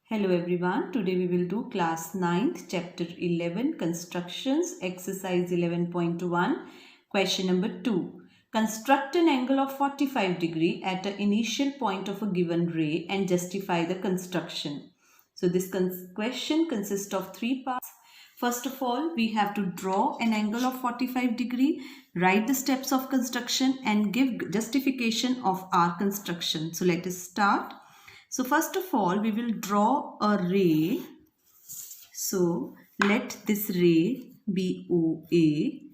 Hello everyone, today we will do class 9th chapter 11 constructions exercise 11.1 question number 2. Construct an angle of 45 degree at the initial point of a given ray and justify the construction. So this question consists of 3 parts. First of all, we have to draw an angle of 45 degree, write the steps of construction and give justification of our construction. So let us start. So first of all, we will draw a ray. So let this ray be OA.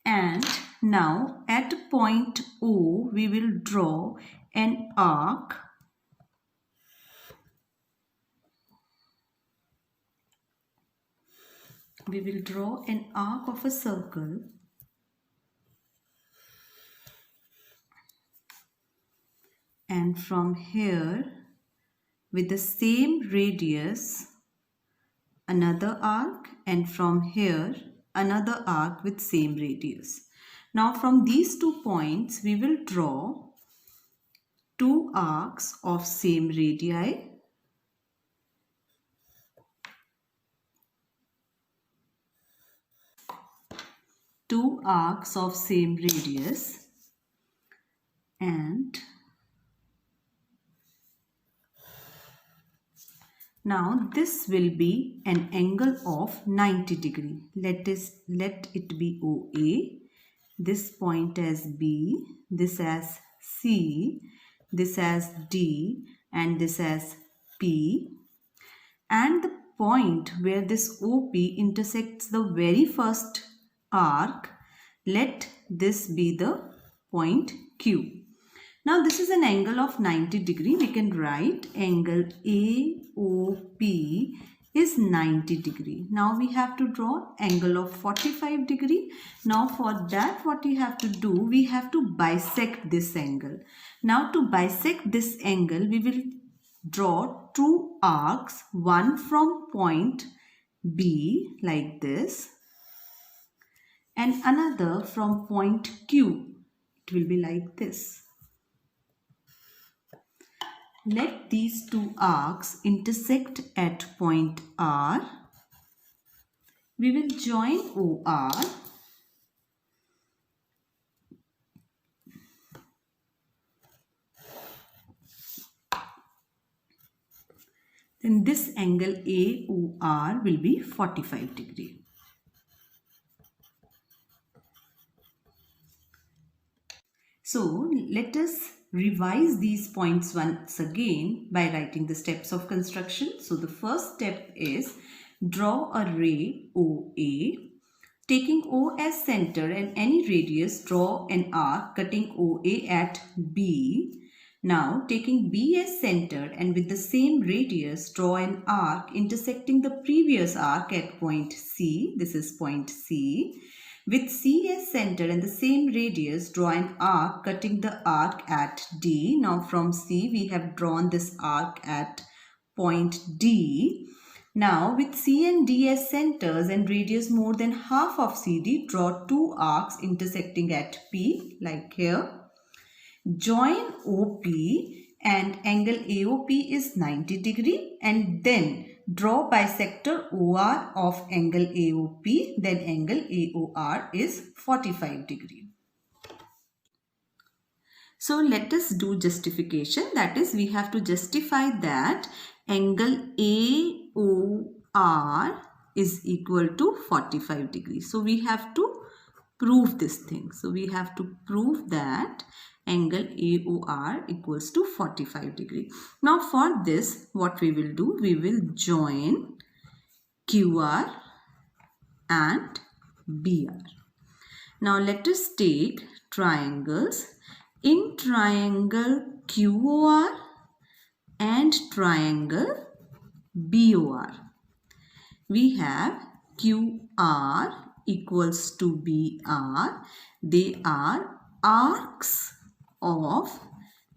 And now at point O, we will draw an arc. We will draw an arc of a circle. And from here, with the same radius, another arc, and from here another arc with same radius. Now from these 2 points we will draw 2 arcs of same radii. Two arcs of same radius, and now this will be an angle of 90 degree. Let it be OA, this point as B, this as C, this as D, and this as P. And the point where this OP intersects the very first arc, let this be the point Q. Now this is an angle of 90 degree. We can write angle AOP is 90 degree. Now we have to draw angle of 45 degree. Now for that, what we have to do, we have to bisect this angle. Now to bisect this angle, we will draw 2 arcs, one from point B like this and another from point Q. It will be like this. Let these 2 arcs intersect at point R. We will join OR. Then this angle AOR will be 45 degree. So let us revise these points once again by writing the steps of construction. So the first step is draw a ray OA. Taking O as center and any radius, draw an arc cutting OA at B. Now taking B as center and with the same radius, draw an arc intersecting the previous arc at point C. This is point C. With C as center and the same radius, draw an arc cutting the arc at D. Now from C we have drawn this arc at point D. Now with C and D as centers and radius more than half of CD, draw 2 arcs intersecting at P like here. Join OP and angle AOP is 90 degree, and then draw bisector OR of angle AOP, then angle AOR is 45 degree. So let us do justification. That is, we have to justify that angle AOR is equal to 45 degrees. So we have to prove this thing. So we have to prove that angle AOR equals to 45 degree. Now for this, what we will do, we will join QR and BR. Now let us take triangles. In triangle QOR and triangle BOR, we have QR equals to BR. They are arcs of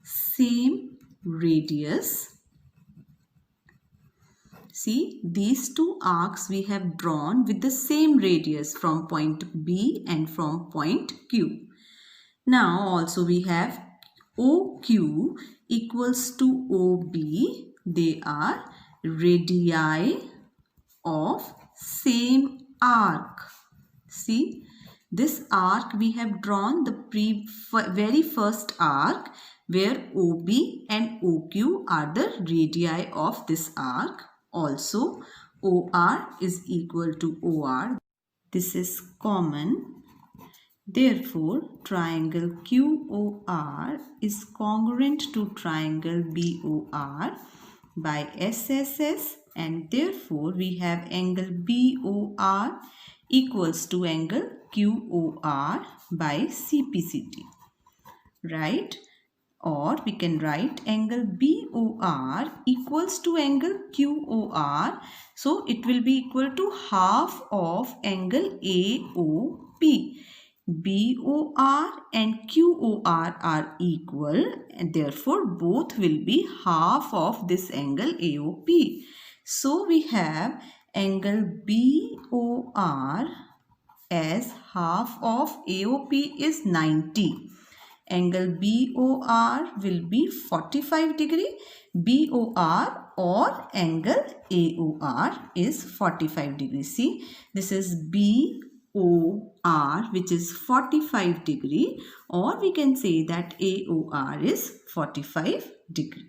same radius. See, these 2 arcs we have drawn with the same radius from point B and from point Q. Now also we have OQ equals to OB. They are radii of same arc. See, this arc we have drawn the very first arc where OB and OQ are the radii of this arc. Also, OR is equal to OR. This is common. Therefore, triangle QOR is congruent to triangle BOR by SSS, and therefore we have angle BOR equals to angle QOR by CPCT, right? Or we can write angle BOR equals to angle QOR. So it will be equal to half of angle AOP. BOR and QOR are equal, and therefore both will be half of this angle AOP. So we have angle BOR as half of AOP is 90. Angle BOR will be 45 degree. BOR or angle AOR is 45 degrees. See, this is BOR, which is 45 degree, or we can say that AOR is 45 degree.